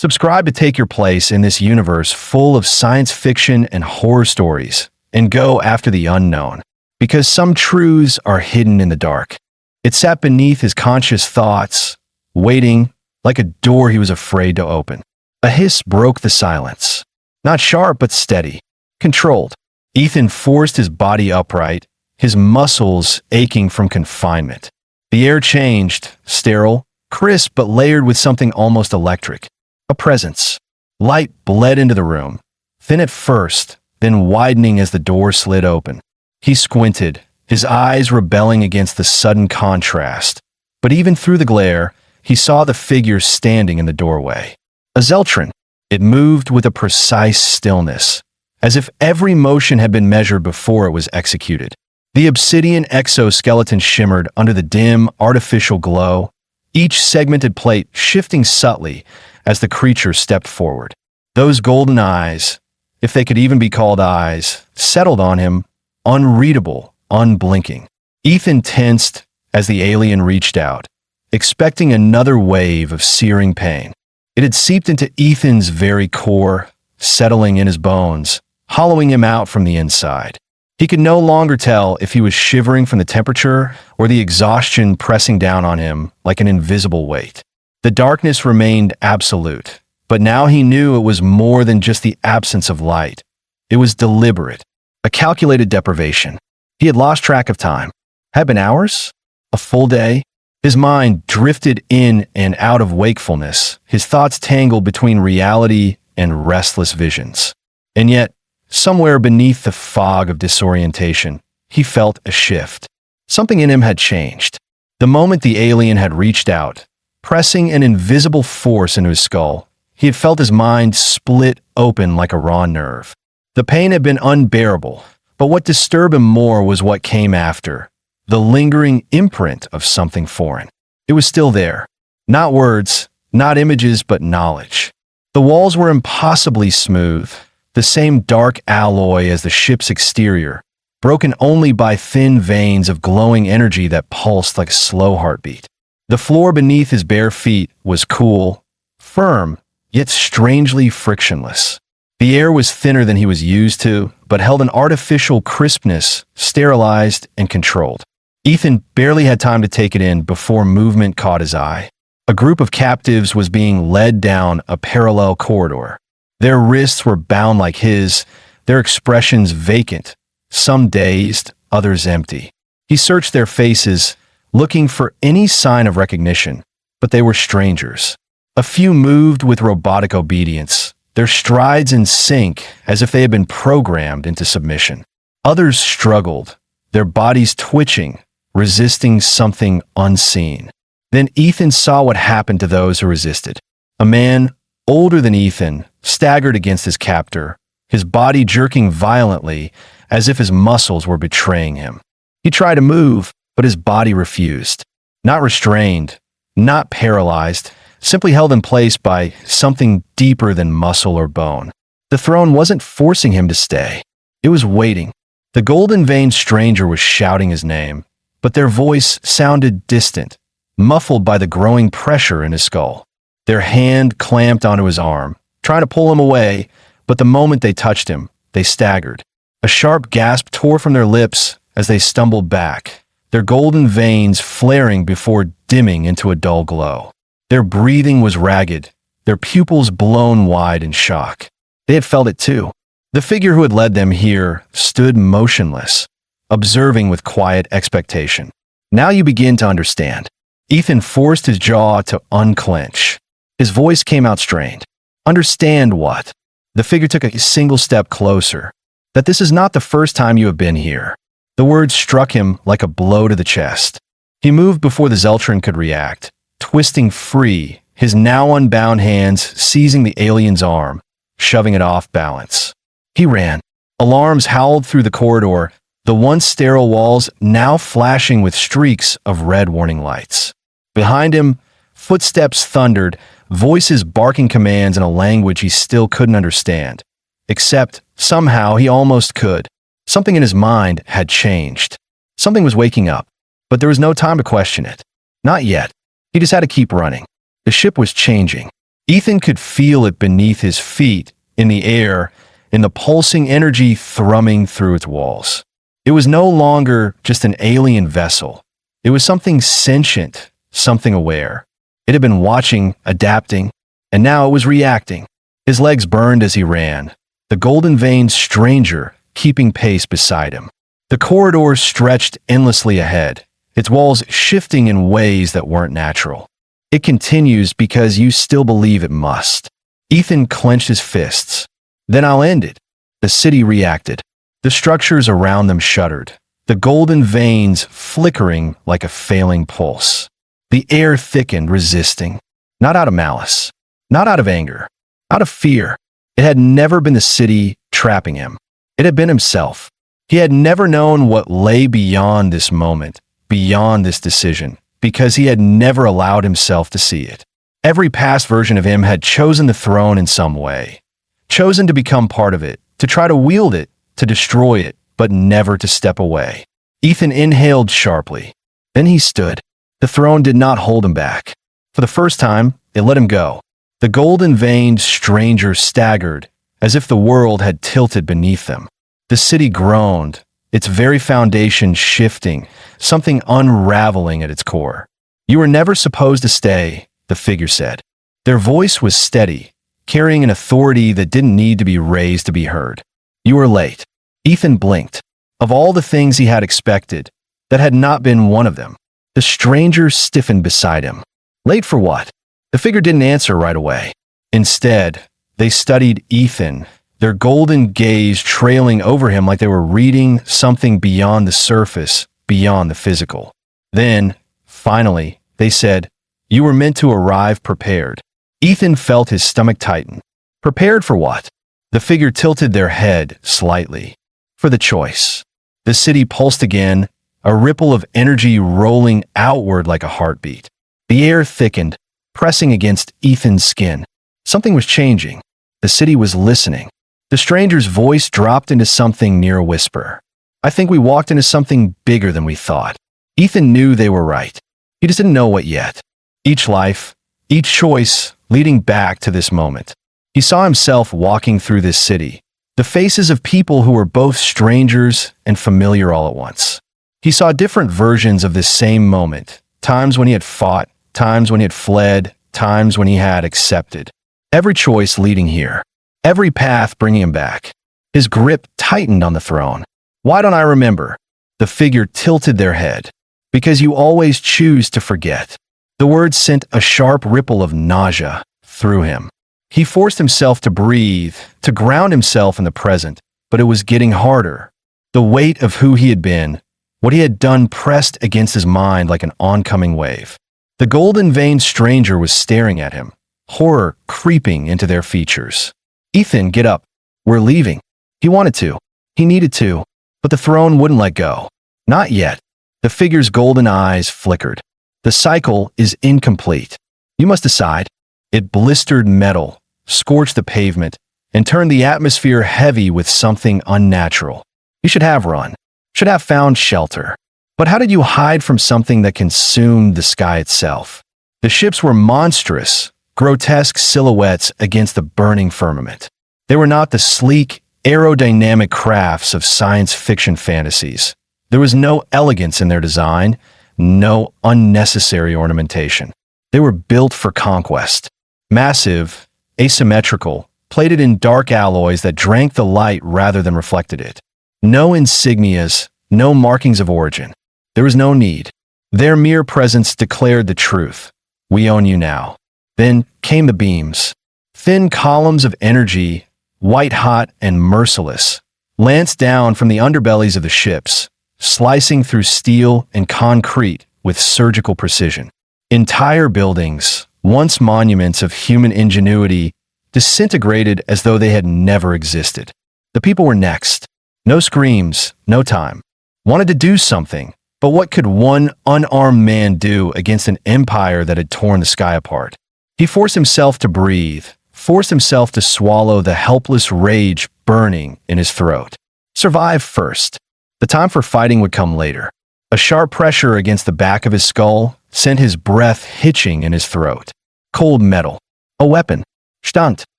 Subscribe to take your place in this universe full of science fiction and horror stories, and go after the unknown, because some truths are hidden in the dark. It sat beneath his conscious thoughts, waiting like a door he was afraid to open. A hiss broke the silence. Not sharp, but steady, controlled. Ethan forced his body upright, his muscles aching from confinement. The air changed, sterile, crisp, but layered with something almost electric. A presence. Light bled into the room, thin at first, then widening as the door slid open. He squinted, his eyes rebelling against the sudden contrast. But even through the glare, he saw the figure standing in the doorway. A Zeltron. It moved with a precise stillness, as if every motion had been measured before it was executed. The obsidian exoskeleton shimmered under the dim, artificial glow, each segmented plate shifting subtly as the creature stepped forward. Those golden eyes, if they could even be called eyes, settled on him, unreadable, unblinking. Ethan tensed as the alien reached out, expecting another wave of searing pain. It had seeped into Ethan's very core, settling in his bones, hollowing him out from the inside. He could no longer tell if he was shivering from the temperature or the exhaustion pressing down on him like an invisible weight. The darkness remained absolute, but now he knew it was more than just the absence of light. It was deliberate, a calculated deprivation. He had lost track of time. Had been hours? A full day? His mind drifted in and out of wakefulness, his thoughts tangled between reality and restless visions. And yet, somewhere beneath the fog of disorientation, he felt a shift. Something in him had changed. The moment the alien had reached out, pressing an invisible force into his skull, he had felt his mind split open like a raw nerve. The pain had been unbearable, but what disturbed him more was what came after, the lingering imprint of something foreign. It was still there. Not words, not images, but knowledge. The walls were impossibly smooth, the same dark alloy as the ship's exterior, broken only by thin veins of glowing energy that pulsed like a slow heartbeat. The floor beneath his bare feet was cool, firm, yet strangely frictionless. The air was thinner than he was used to, but held an artificial crispness, sterilized and controlled. Ethan barely had time to take it in before movement caught his eye. A group of captives was being led down a parallel corridor. Their wrists were bound like his, their expressions vacant, some dazed, others empty. He searched their faces, looking for any sign of recognition, but they were strangers. A few moved with robotic obedience, their strides in sync as if they had been programmed into submission. Others struggled, their bodies twitching, resisting something unseen. Then Ethan saw what happened to those who resisted. A man, older than Ethan, staggered against his captor, his body jerking violently as if his muscles were betraying him. He tried to move, but his body refused. Not restrained, not paralyzed, simply held in place by something deeper than muscle or bone. The throne wasn't forcing him to stay. It was waiting. The golden-veined stranger was shouting his name, but their voice sounded distant, muffled by the growing pressure in his skull. Their hand clamped onto his arm, trying to pull him away, but the moment they touched him, they staggered. A sharp gasp tore from their lips as they stumbled back, their golden veins flaring before dimming into a dull glow. Their breathing was ragged, their pupils blown wide in shock. They had felt it too. The figure who had led them here stood motionless, observing with quiet expectation. Now you begin to understand. Ethan forced his jaw to unclench. His voice came out strained. Understand what? The figure took a single step closer. That this is not the first time you have been here. The words struck him like a blow to the chest. He moved before the Zeltron could react, twisting free, his now unbound hands seizing the alien's arm, shoving it off balance. He ran. Alarms howled through the corridor, the once sterile walls now flashing with streaks of red warning lights. Behind him, footsteps thundered, voices barking commands in a language he still couldn't understand. Except, somehow, he almost could. Something in his mind had changed. Something was waking up, but there was no time to question it. Not yet. He just had to keep running. The ship was changing. Ethan could feel it beneath his feet, in the air, in the pulsing energy thrumming through its walls. It was no longer just an alien vessel. It was something sentient, something aware. It had been watching, adapting, and now it was reacting. His legs burned as he ran, the golden-veined stranger keeping pace beside him. The corridor stretched endlessly ahead, its walls shifting in ways that weren't natural. It continues because you still believe it must. Ethan clenched his fists. Then I'll end it. The city reacted. The structures around them shuddered, the golden veins flickering like a failing pulse. The air thickened, resisting. Not out of malice, not out of anger, out of fear. It had never been the city trapping him. It had been himself. He had never known what lay beyond this moment, beyond this decision, because he had never allowed himself to see it. Every past version of him had chosen the throne in some way, chosen to become part of it, to try to wield it, to destroy it, but never to step away. Ethan inhaled sharply. Then he stood. The throne did not hold him back. For the first time, it let him go. The golden-veined stranger staggered, as if the world had tilted beneath them. The city groaned, its very foundation shifting, something unraveling at its core. You were never supposed to stay, the figure said. Their voice was steady, carrying an authority that didn't need to be raised to be heard. You were late. Ethan blinked. Of all the things he had expected, that had not been one of them. The stranger stiffened beside him. Late for what? The figure didn't answer right away. Instead, they studied Ethan, their golden gaze trailing over him like they were reading something beyond the surface, beyond the physical. Then, finally, they said, "You were meant to arrive prepared." Ethan felt his stomach tighten. Prepared for what? The figure tilted their head slightly. For the choice. The city pulsed again, a ripple of energy rolling outward like a heartbeat. The air thickened, pressing against Ethan's skin. Something was changing. The city was listening. The stranger's voice dropped into something near a whisper. I think we walked into something bigger than we thought. Ethan knew they were right. He just didn't know what yet. Each life, each choice, leading back to this moment. He saw himself walking through this city, the faces of people who were both strangers and familiar all at once. He saw different versions of this same moment, times when he had fought, times when he had fled, times when he had accepted. Every choice leading here, every path bringing him back. His grip tightened on the throne. Why don't I remember? The figure tilted their head. Because you always choose to forget. The words sent a sharp ripple of nausea through him. He forced himself to breathe, to ground himself in the present, but it was getting harder. The weight of who he had been, what he had done pressed against his mind like an oncoming wave. The golden-veined stranger was staring at him, horror creeping into their features. Ethan, get up. We're leaving. He wanted to. He needed to. But the throne wouldn't let go. Not yet. The figure's golden eyes flickered. The cycle is incomplete. You must decide. It blistered metal, scorched the pavement, and turned the atmosphere heavy with something unnatural. You should have run. Should have found shelter. But how did you hide from something that consumed the sky itself? The ships were monstrous, grotesque silhouettes against the burning firmament. They were not the sleek, aerodynamic crafts of science fiction fantasies. There was no elegance in their design, no unnecessary ornamentation. They were built for conquest. Massive, asymmetrical, plated in dark alloys that drank the light rather than reflected it. No insignias, no markings of origin. There was no need. Their mere presence declared the truth. We own you now. Then came the beams. Thin columns of energy, white-hot and merciless, lanced down from the underbellies of the ships, slicing through steel and concrete with surgical precision. Entire buildings, once monuments of human ingenuity, disintegrated as though they had never existed. The people were next. No screams, no time. Wanted to do something, but what could one unarmed man do against an empire that had torn the sky apart? He forced himself to breathe, forced himself to swallow the helpless rage burning in his throat. Survive first. The time for fighting would come later. A sharp pressure against the back of his skull sent his breath hitching in his throat. Cold metal. A weapon. Stand.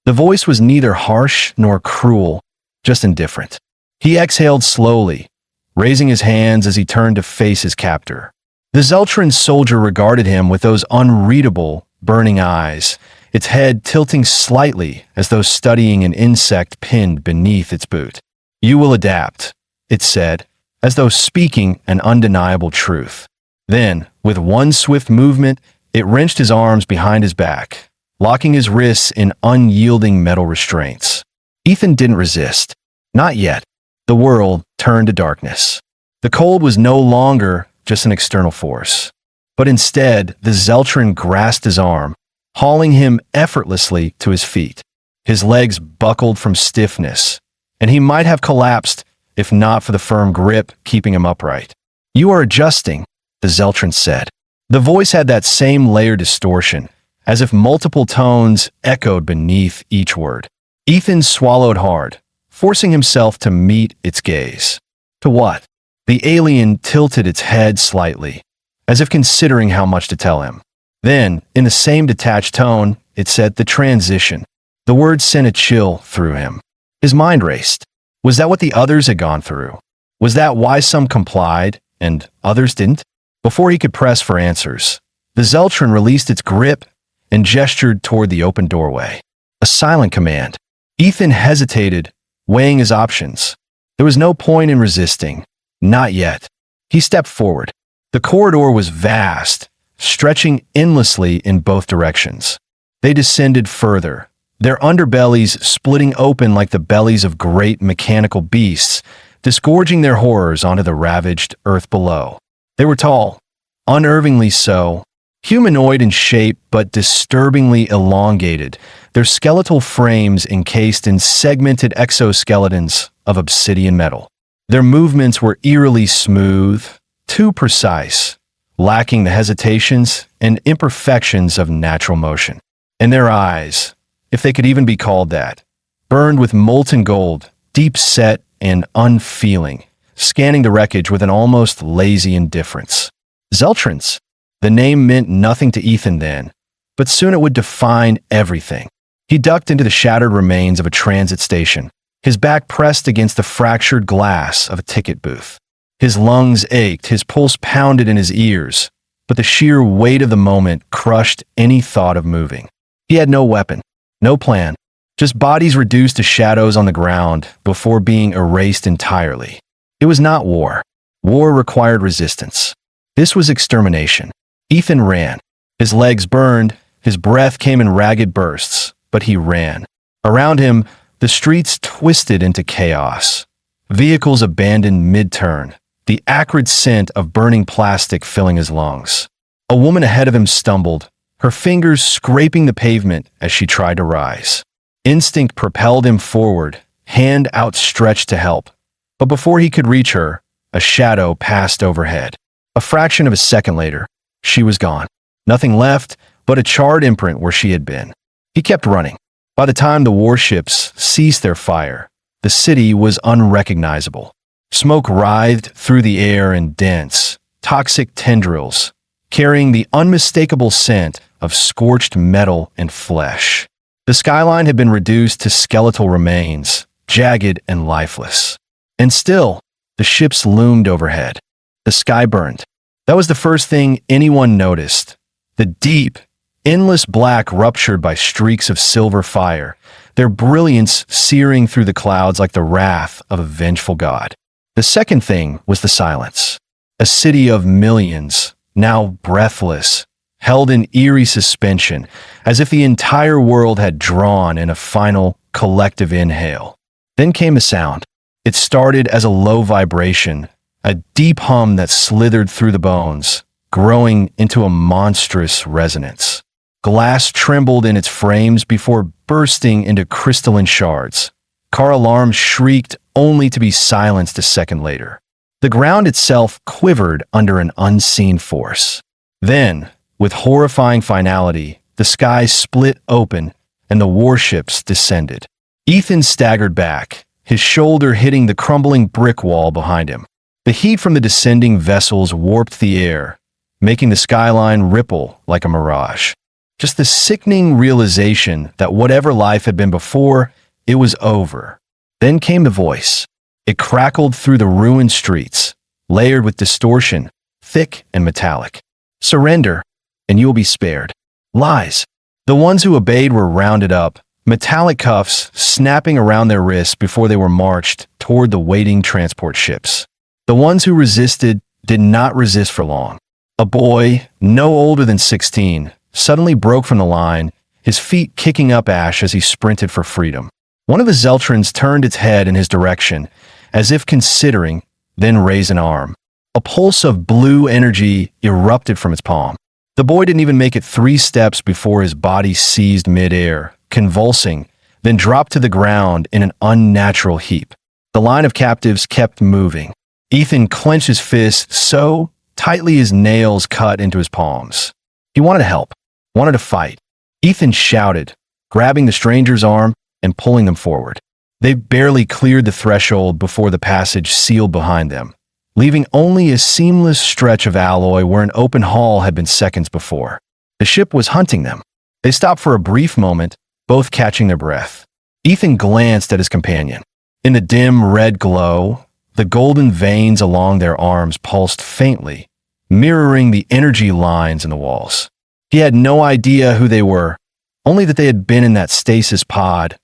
The voice was neither harsh nor cruel, just indifferent. He exhaled slowly, raising his hands as he turned to face his captor. The Zeltran soldier regarded him with those unreadable, burning eyes, its head tilting slightly as though studying an insect pinned beneath its boot. "You will adapt," it said, as though speaking an undeniable truth. Then, with one swift movement, it wrenched his arms behind his back, locking his wrists in unyielding metal restraints. Ethan didn't resist. Not yet. The world turned to darkness. The cold was no longer just an external force, but instead the Zeltran grasped his arm, hauling him effortlessly to his feet. His legs buckled from stiffness, and he might have collapsed if not for the firm grip keeping him upright. "You are adjusting," the Zeltran said. The voice had that same layered distortion, as if multiple tones echoed beneath each word. Ethan swallowed hard, forcing himself to meet its gaze. To what? The alien tilted its head slightly, as if considering how much to tell him. Then, in the same detached tone, it said the transition. The word sent a chill through him. His mind raced. Was that what the others had gone through? Was that why some complied and others didn't? Before he could press for answers, the Zeltran released its grip and gestured toward the open doorway. A silent command. Ethan hesitated, weighing his options. There was no point in resisting. Not yet. He stepped forward. The corridor was vast, stretching endlessly in both directions. They descended further, their underbellies splitting open like the bellies of great mechanical beasts, disgorging their horrors onto the ravaged earth below. They were tall, unnervingly so, humanoid in shape but disturbingly elongated, their skeletal frames encased in segmented exoskeletons of obsidian metal. Their movements were eerily smooth, too precise, lacking the hesitations and imperfections of natural motion. And their eyes, if they could even be called that, burned with molten gold, deep-set and unfeeling, scanning the wreckage with an almost lazy indifference. Zeltrans. The name meant nothing to Ethan then, but soon it would define everything. He ducked into the shattered remains of a transit station, his back pressed against the fractured glass of a ticket booth. His lungs ached, his pulse pounded in his ears, but the sheer weight of the moment crushed any thought of moving. He had no weapon, no plan, just bodies reduced to shadows on the ground before being erased entirely. It was not war. War required resistance. This was extermination. Ethan ran. His legs burned, his breath came in ragged bursts, but he ran. Around him, the streets twisted into chaos. Vehicles abandoned mid-turn, the acrid scent of burning plastic filling his lungs. A woman ahead of him stumbled, her fingers scraping the pavement as she tried to rise. Instinct propelled him forward, hand outstretched to help. But before he could reach her, a shadow passed overhead. A fraction of a second later, she was gone. Nothing left but a charred imprint where she had been. He kept running. By the time the warships ceased their fire, the city was unrecognizable. Smoke writhed through the air in dense, toxic tendrils, carrying the unmistakable scent of scorched metal and flesh. The skyline had been reduced to skeletal remains, jagged and lifeless. And still, the ships loomed overhead. The sky burned. That was the first thing anyone noticed. The deep, endless black ruptured by streaks of silver fire, their brilliance searing through the clouds like the wrath of a vengeful god. The second thing was the silence. A city of millions, now breathless, held in eerie suspension, as if the entire world had drawn in a final, collective inhale. Then came a sound. It started as a low vibration, a deep hum that slithered through the bones, growing into a monstrous resonance. Glass trembled in its frames before bursting into crystalline shards. Car alarms shrieked only to be silenced a second later. The ground itself quivered under an unseen force. Then, with horrifying finality, the sky split open and the warships descended. Ethan staggered back, his shoulder hitting the crumbling brick wall behind him. The heat from the descending vessels warped the air, making the skyline ripple like a mirage. Just the sickening realization that whatever life had been before, it was over. Then came the voice. It crackled through the ruined streets, layered with distortion, thick and metallic. Surrender, and you will be spared. Lies. The ones who obeyed were rounded up, metallic cuffs snapping around their wrists before they were marched toward the waiting transport ships. The ones who resisted did not resist for long. A boy, no older than 16, suddenly broke from the line, his feet kicking up ash as he sprinted for freedom. One of the Zeltrons turned its head in his direction, as if considering, then raised an arm. A pulse of blue energy erupted from its palm. The boy didn't even make it 3 steps before his body seized midair, convulsing, then dropped to the ground in an unnatural heap. The line of captives kept moving. Ethan clenched his fist so tightly his nails cut into his palms. He wanted to help, wanted to fight. Ethan shouted, grabbing the stranger's arm and pulling them forward. They barely cleared the threshold before the passage sealed behind them, leaving only a seamless stretch of alloy where an open hall had been seconds before. The ship was hunting them. They stopped for a brief moment, both catching their breath. Ethan glanced at his companion. In the dim red glow, the golden veins along their arms pulsed faintly, mirroring the energy lines in the walls. He had no idea who they were, only that they had been in that stasis pod,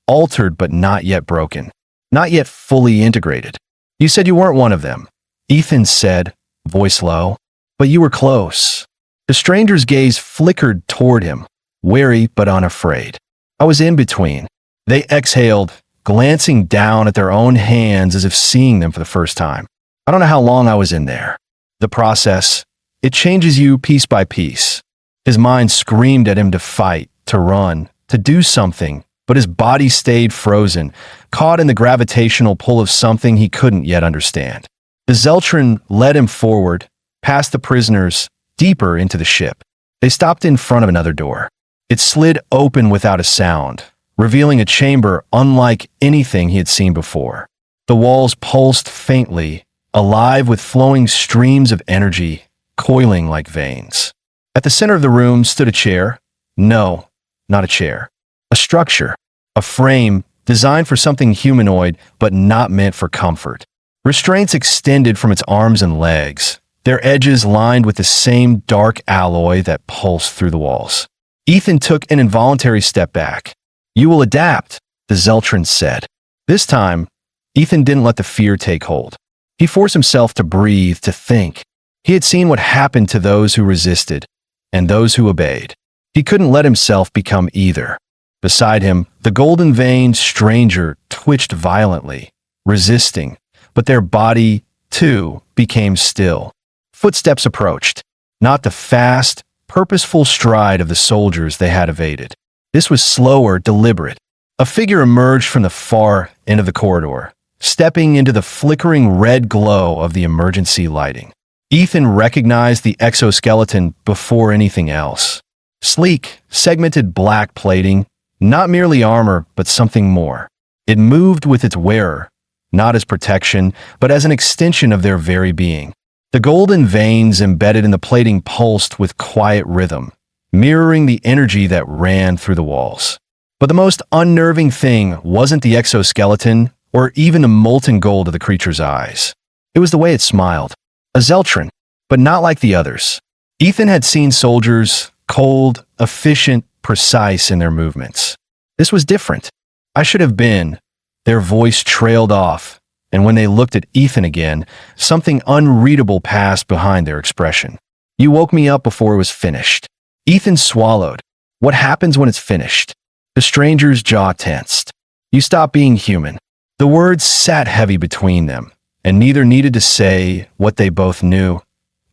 altered but not yet broken, not yet fully integrated. You said you weren't one of them, Ethan said, voice low, but you were close. The stranger's gaze flickered toward him, wary but unafraid. I was in between. They exhaled, glancing down at their own hands as if seeing them for the first time. I don't know how long I was in there. The process, it changes you piece by piece. His mind screamed at him to fight, to run, to do something, but his body stayed frozen, caught in the gravitational pull of something he couldn't yet understand. The Zeltron led him forward, past the prisoners, deeper into the ship. They stopped in front of another door. It slid open without a sound, revealing a chamber unlike anything he had seen before. The walls pulsed faintly, alive with flowing streams of energy, coiling like veins. At the center of the room stood a chair. No, not a chair. A structure, a frame designed for something humanoid but not meant for comfort. Restraints extended from its arms and legs, their edges lined with the same dark alloy that pulsed through the walls. Ethan took an involuntary step back. You will adapt, the Zeltron said. This time, Ethan didn't let the fear take hold. He forced himself to breathe, to think. He had seen what happened to those who resisted and those who obeyed. He couldn't let himself become either. Beside him, the golden-veined stranger twitched violently, resisting, but their body, too, became still. Footsteps approached, not the fast, purposeful stride of the soldiers they had evaded. This was slower, deliberate. A figure emerged from the far end of the corridor, stepping into the flickering red glow of the emergency lighting. Ethan recognized the exoskeleton before anything else. Sleek, segmented black plating, not merely armor, but something more. It moved with its wearer, not as protection, but as an extension of their very being. The golden veins embedded in the plating pulsed with quiet rhythm, mirroring the energy that ran through the walls. But the most unnerving thing wasn't the exoskeleton or even the molten gold of the creature's eyes. It was the way it smiled. A Zeltron, but not like the others. Ethan had seen soldiers, cold, efficient, precise in their movements. This was different. I should have been. Their voice trailed off, and when they looked at Ethan again, something unreadable passed behind their expression. You woke me up before it was finished. Ethan swallowed. What happens when it's finished? The stranger's jaw tensed. You stop being human. The words sat heavy between them, and neither needed to say what they both knew.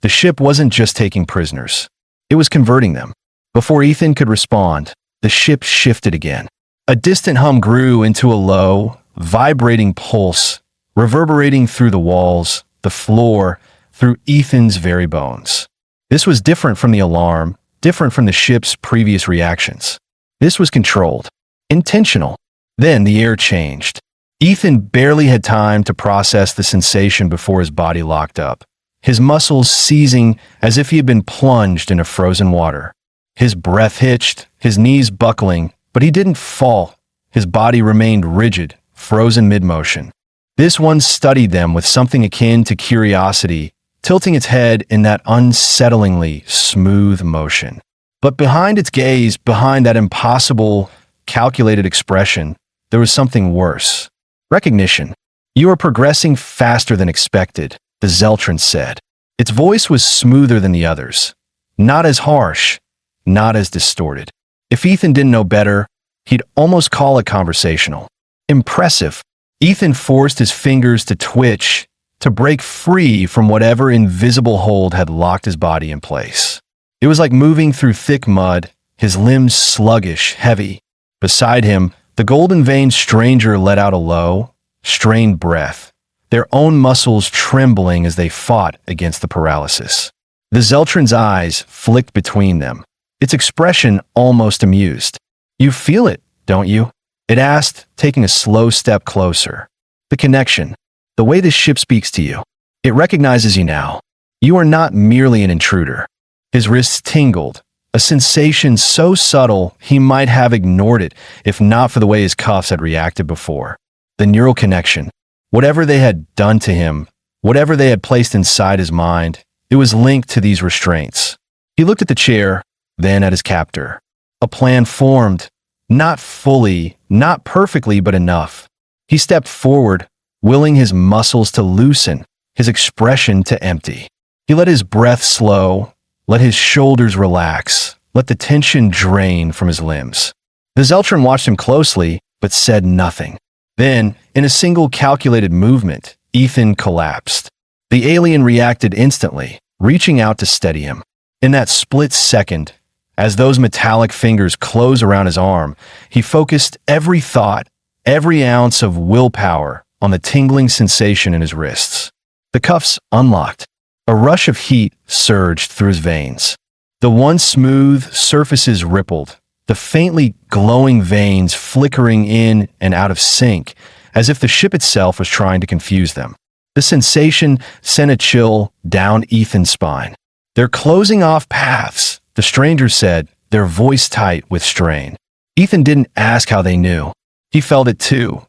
The ship wasn't just taking prisoners. It was converting them. Before Ethan could respond, the ship shifted again. A distant hum grew into a low, vibrating pulse, reverberating through the walls, the floor, through Ethan's very bones. This was different from the alarm, different from the ship's previous reactions. This was controlled, intentional. Then the air changed. Ethan barely had time to process the sensation before his body locked up, his muscles seizing as if he had been plunged into frozen water. His breath hitched, his knees buckling, but he didn't fall. His body remained rigid, frozen mid-motion. This one studied them with something akin to curiosity, tilting its head in that unsettlingly smooth motion. But behind its gaze, behind that impossible, calculated expression, there was something worse. Recognition. "You are progressing faster than expected," the Zeltron said. Its voice was smoother than the others. Not as harsh, not as distorted. If Ethan didn't know better, he'd almost call it conversational. Impressive. Ethan forced his fingers to twitch, to break free from whatever invisible hold had locked his body in place. It was like moving through thick mud, his limbs sluggish, heavy. Beside him, the golden-veined stranger let out a low, strained breath, their own muscles trembling as they fought against the paralysis. The Zeltron's eyes flicked between them, its expression almost amused. "You feel it, don't you?" it asked, taking a slow step closer. "The connection, the way this ship speaks to you. It recognizes you now. You are not merely an intruder." His wrists tingled, a sensation so subtle he might have ignored it if not for the way his cuffs had reacted before. The neural connection. Whatever they had done to him, whatever they had placed inside his mind, it was linked to these restraints. He looked at the chair, then at his captor. A plan formed, not fully, not perfectly, but enough. He stepped forward, willing his muscles to loosen, his expression to empty. He let his breath slow, let his shoulders relax, let the tension drain from his limbs. The Zeltron watched him closely, but said nothing. Then, in a single calculated movement, Ethan collapsed. The alien reacted instantly, reaching out to steady him. In that split second, as those metallic fingers closed around his arm, he focused every thought, every ounce of willpower on the tingling sensation in his wrists. The cuffs unlocked. A rush of heat surged through his veins. The once smooth surfaces rippled, the faintly glowing veins flickering in and out of sync, as if the ship itself was trying to confuse them. The sensation sent a chill down Ethan's spine. "They're closing off paths," the stranger said, their voice tight with strain. Ethan didn't ask how they knew. He felt it too.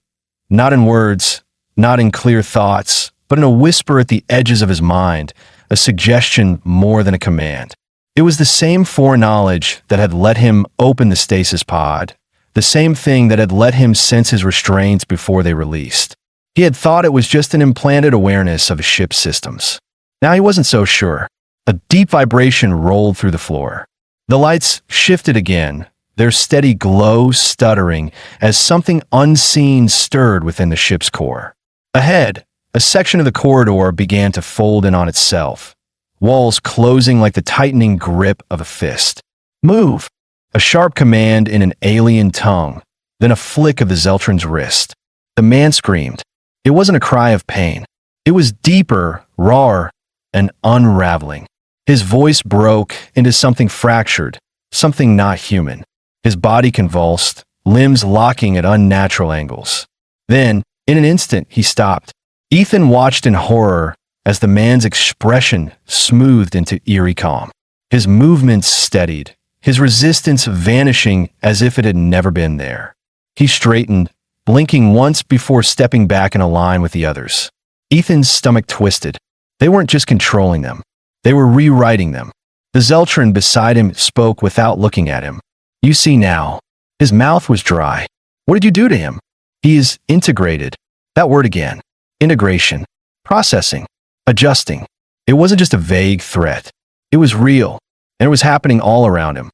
Not in words, not in clear thoughts, but in a whisper at the edges of his mind, a suggestion more than a command. It was the same foreknowledge that had let him open the stasis pod, the same thing that had let him sense his restraints before they released. He had thought it was just an implanted awareness of his ship's systems. Now he wasn't so sure. A deep vibration rolled through the floor. The lights shifted again, their steady glow stuttering as something unseen stirred within the ship's core. Ahead, a section of the corridor began to fold in on itself, walls closing like the tightening grip of a fist. "Move!" A sharp command in an alien tongue, then a flick of the Zeltron's wrist. The man screamed. It wasn't a cry of pain. It was deeper, rawer, and unraveling. His voice broke into something fractured, something not human. His body convulsed, limbs locking at unnatural angles. Then, in an instant, he stopped. Ethan watched in horror as the man's expression smoothed into eerie calm. His movements steadied, his resistance vanishing as if it had never been there. He straightened, blinking once before stepping back in a line with the others. Ethan's stomach twisted. They weren't just controlling them. They were rewriting them. The Zeltron beside him spoke without looking at him. "You see now." His mouth was dry. "What did you do to him?" "He is integrated." That word again. Integration. Processing. Adjusting. It wasn't just a vague threat. It was real, and it was happening all around him.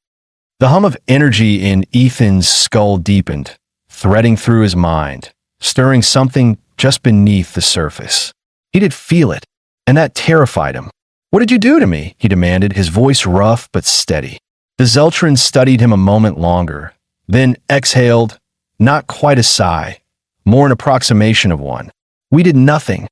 The hum of energy in Ethan's skull deepened, threading through his mind, stirring something just beneath the surface. He did feel it, and that terrified him. "What did you do to me?" he demanded, his voice rough but steady. The Zeltron studied him a moment longer, then exhaled, not quite a sigh, more an approximation of one. "We did nothing."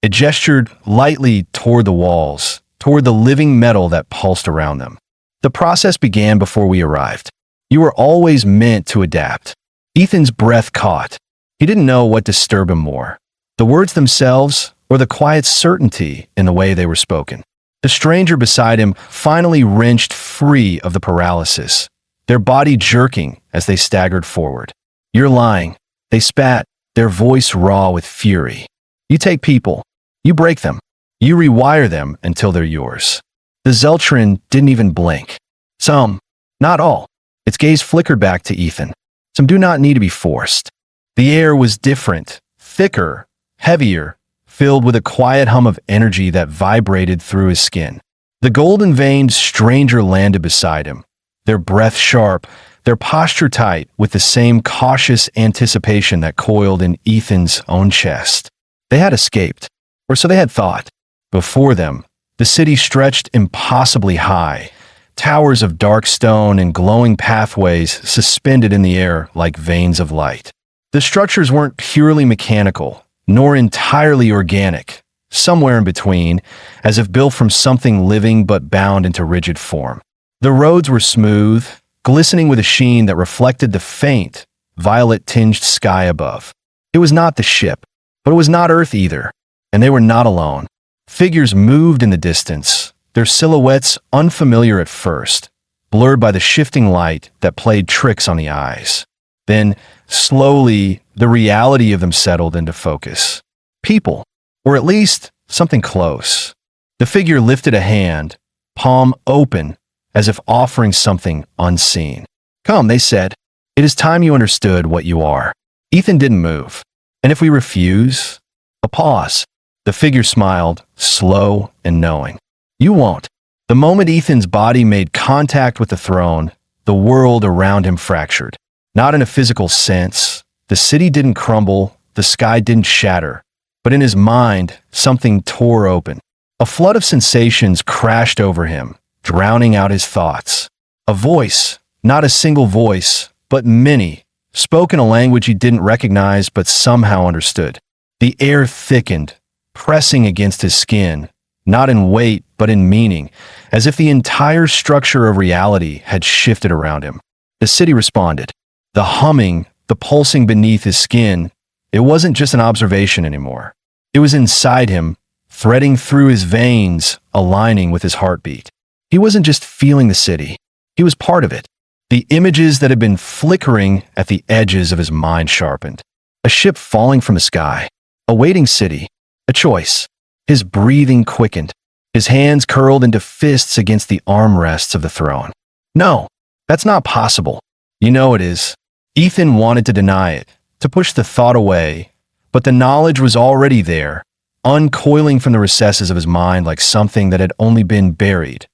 It gestured lightly toward the walls, toward the living metal that pulsed around them. "The process began before we arrived. You were always meant to adapt." Ethan's breath caught. He didn't know what disturbed him more, the words themselves or the quiet certainty in the way they were spoken. The stranger beside him finally wrenched free of the paralysis, their body jerking as they staggered forward. "You're lying," they spat, their voice raw with fury. "You take people. You break them. You rewire them until they're yours." The Zeltron didn't even blink. "Some, not all." Its gaze flickered back to Ethan. "Some do not need to be forced." The air was different, thicker, heavier, filled with a quiet hum of energy that vibrated through his skin. The golden-veined stranger landed beside him, their breath sharp, their posture tight with the same cautious anticipation that coiled in Ethan's own chest. They had escaped, or so they had thought. Before them, the city stretched impossibly high, towers of dark stone and glowing pathways suspended in the air like veins of light. The structures weren't purely mechanical, nor entirely organic, somewhere in between, as if built from something living but bound into rigid form. The roads were smooth, glistening with a sheen that reflected the faint, violet-tinged sky above. It was not the ship, but it was not Earth either, and they were not alone. Figures moved in the distance, their silhouettes unfamiliar at first, blurred by the shifting light that played tricks on the eyes. Then, slowly, the reality of them settled into focus. People, or at least something close. The figure lifted a hand, palm open, as if offering something unseen. "Come," they said. "It is time you understood what you are." Ethan didn't move. "And if we refuse?" A pause. The figure smiled, slow and knowing. "You won't." The moment Ethan's body made contact with the throne, the world around him fractured. Not in a physical sense. The city didn't crumble, the sky didn't shatter. But in his mind, something tore open. A flood of sensations crashed over him, drowning out his thoughts. A voice, not a single voice, but many, spoke in a language he didn't recognize but somehow understood. The air thickened, pressing against his skin, not in weight but in meaning, as if the entire structure of reality had shifted around him. The city responded. The humming, the pulsing beneath his skin, it wasn't just an observation anymore. It was inside him, threading through his veins, aligning with his heartbeat. He wasn't just feeling the city. He was part of it. The images that had been flickering at the edges of his mind sharpened. A ship falling from the sky. A waiting city. A choice. His breathing quickened. His hands curled into fists against the armrests of the throne. "No, that's not possible." "You know it is." Ethan wanted to deny it, to push the thought away, but the knowledge was already there, uncoiling from the recesses of his mind like something that had only been buried,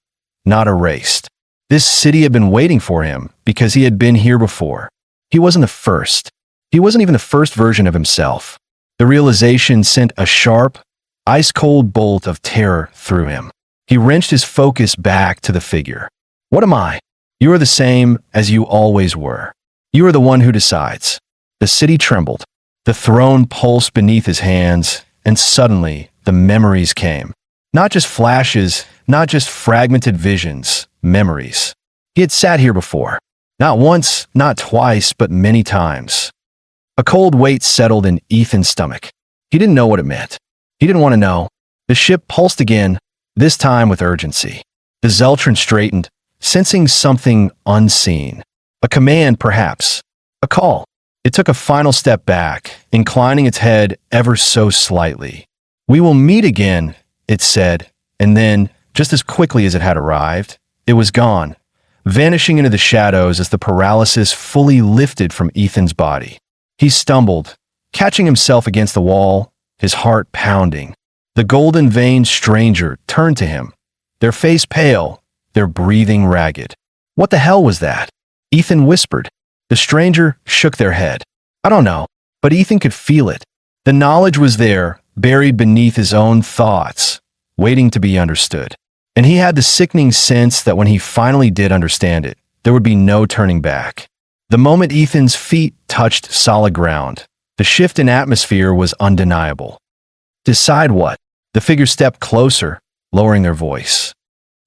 not erased. This city had been waiting for him because he had been here before. He wasn't the first. He wasn't even the first version of himself. The realization sent a sharp, ice-cold bolt of terror through him. He wrenched his focus back to the figure. "What am I?" "You are the same as you always were. You are the one who decides." The city trembled. The throne pulsed beneath his hands, and suddenly the memories came. Not just flashes, not just fragmented visions, memories. He had sat here before. Not once, not twice, but many times. A cold weight settled in Ethan's stomach. He didn't know what it meant. He didn't want to know. The ship pulsed again, this time with urgency. The Zeltron straightened, sensing something unseen. A command, perhaps. A call. It took a final step back, inclining its head ever so slightly. "We will meet again," it said, and then, just as quickly as it had arrived, it was gone, vanishing into the shadows as the paralysis fully lifted from Ethan's body. He stumbled, catching himself against the wall, his heart pounding. The golden-veined stranger turned to him, their face pale, their breathing ragged. "What the hell was that?" Ethan whispered. The stranger shook their head. "I don't know," but Ethan could feel it. The knowledge was there, buried beneath his own thoughts, waiting to be understood. And he had the sickening sense that when he finally did understand it, there would be no turning back. The moment Ethan's feet touched solid ground, the shift in atmosphere was undeniable. "Decide what?" The figure stepped closer, lowering their voice.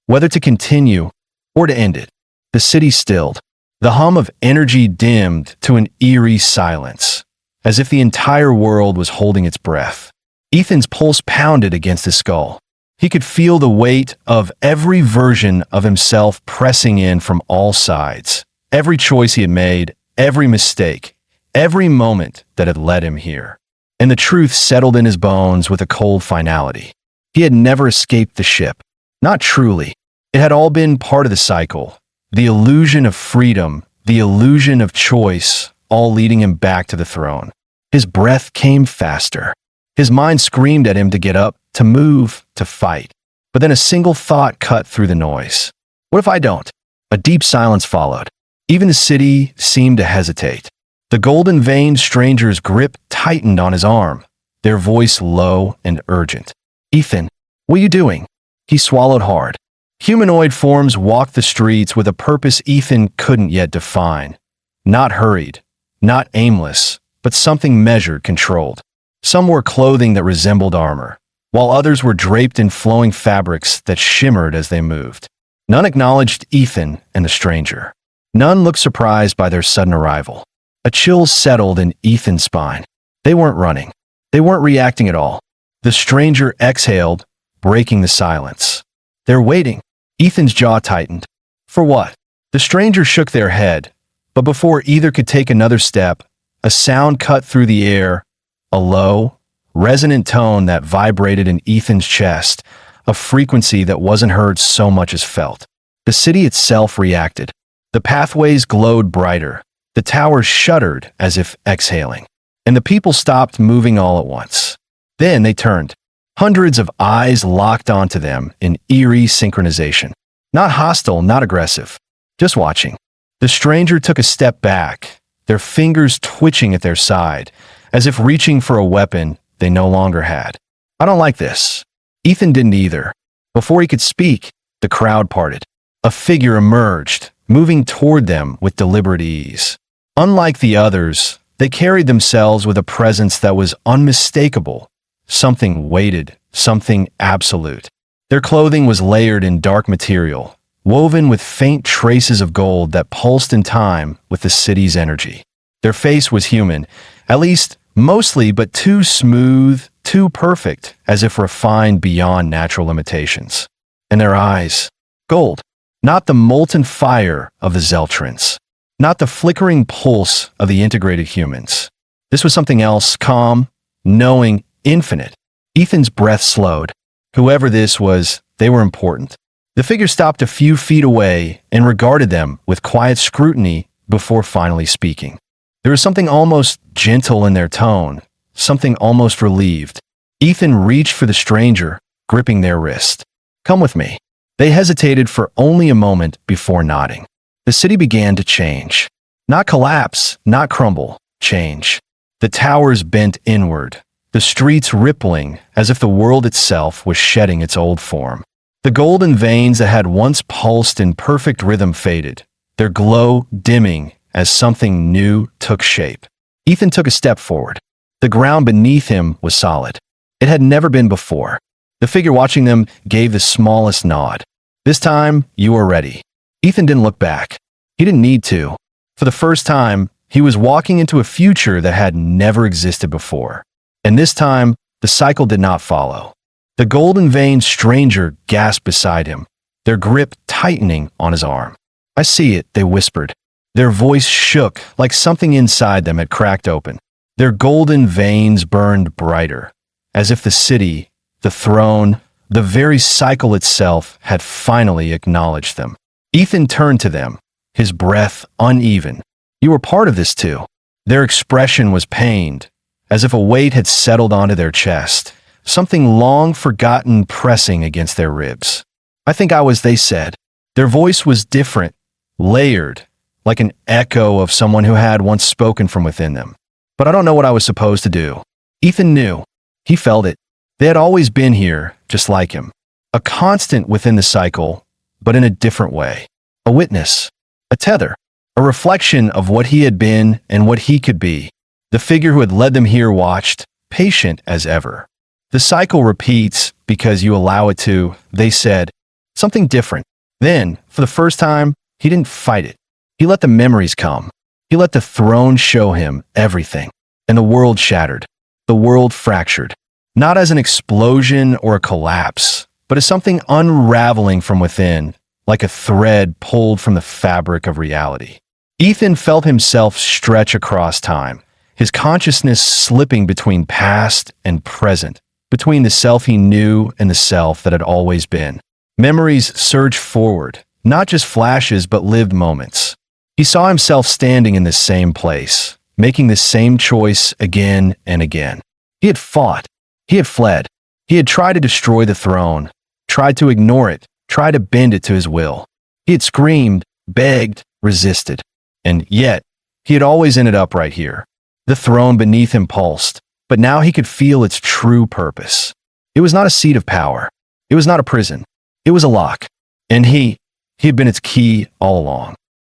"Whether to continue or to end it." The city stilled. The hum of energy dimmed to an eerie silence, as if the entire world was holding its breath. Ethan's pulse pounded against his skull. He could feel the weight of every version of himself pressing in from all sides. Every choice he had made, every mistake, every moment that had led him here. And the truth settled in his bones with a cold finality. He had never escaped the ship. Not truly. It had all been part of the cycle. The illusion of freedom, the illusion of choice, all leading him back to the throne. His breath came faster. His mind screamed at him to get up, to move, to fight. But then a single thought cut through the noise. What if I don't? A deep silence followed. Even the city seemed to hesitate. The golden-veined stranger's grip tightened on his arm, their voice low and urgent. Ethan, what are you doing? He swallowed hard. Humanoid forms walked the streets with a purpose Ethan couldn't yet define. Not hurried, not aimless, but something measured, controlled. Some wore clothing that resembled armor, while others were draped in flowing fabrics that shimmered as they moved. None acknowledged Ethan and the stranger. None looked surprised by their sudden arrival. A chill settled in Ethan's spine. They weren't running. They weren't reacting at all. The stranger exhaled, breaking the silence. They're waiting. Ethan's jaw tightened. For what? The stranger shook their head, but before either could take another step, a sound cut through the air, a low, resonant tone that vibrated in Ethan's chest, a frequency that wasn't heard so much as felt. The city itself reacted. The pathways glowed brighter. The towers shuddered as if exhaling, and the people stopped moving all at once. Then they turned. Hundreds of eyes locked onto them in eerie synchronization. Not hostile, not aggressive, just watching. The stranger took a step back, their fingers twitching at their side, as if reaching for a weapon they no longer had. I don't like this. Ethan didn't either. Before he could speak, the crowd parted. A figure emerged, moving toward them with deliberate ease. Unlike the others, they carried themselves with a presence that was unmistakable. Something weighted, something absolute. Their clothing was layered in dark material, woven with faint traces of gold that pulsed in time with the city's energy. Their face was human, at least mostly, but too smooth, too perfect, as if refined beyond natural limitations. And their eyes, gold, not the molten fire of the Zeltrans, not the flickering pulse of the integrated humans. This was something else, calm, knowing, infinite. Ethan's breath slowed. Whoever this was, they were important. The figure stopped a few feet away and regarded them with quiet scrutiny before finally speaking. There was something almost gentle in their tone, something almost relieved. Ethan reached for the stranger, gripping their wrist. Come with me. They hesitated for only a moment before nodding. The city began to change. Not collapse, not crumble, change. The towers bent inward, the streets rippling as if the world itself was shedding its old form. The golden veins that had once pulsed in perfect rhythm faded, their glow dimming as something new took shape. Ethan took a step forward. The ground beneath him was solid. It had never been before. The figure watching them gave the smallest nod. This time, you are ready. Ethan didn't look back. He didn't need to. For the first time, he was walking into a future that had never existed before. And this time, the cycle did not follow. The golden-veined stranger gasped beside him, their grip tightening on his arm. I see it, they whispered. Their voice shook like something inside them had cracked open. Their golden veins burned brighter, as if the city, the throne, the very cycle itself had finally acknowledged them. Ethan turned to them, his breath uneven. You were part of this too. Their expression was pained, as if a weight had settled onto their chest, something long forgotten pressing against their ribs. I think I was, they said. Their voice was different, layered, like an echo of someone who had once spoken from within them. But I don't know what I was supposed to do. Ethan knew. He felt it. They had always been here, just like him. A constant within the cycle, but in a different way. A witness. A tether. A reflection of what he had been and what he could be. The figure who had led them here watched, patient as ever. The cycle repeats because you allow it to, they said. Something different. Then, for the first time, he didn't fight it. He let the memories come. He let the throne show him everything. And the world shattered. The world fractured. Not as an explosion or a collapse, but as something unraveling from within, like a thread pulled from the fabric of reality. Ethan felt himself stretch across time, his consciousness slipping between past and present, between the self he knew and the self that had always been. Memories surged forward, not just flashes but lived moments. He saw himself standing in this same place, making this same choice again and again. He had fought. He had fled. He had tried to destroy the throne, tried to ignore it, tried to bend it to his will. He had screamed, begged, resisted. And yet, he had always ended up right here. The throne beneath him pulsed, but now he could feel its true purpose. It was not a seat of power. It was not a prison. It was a lock. And he had been its key all along.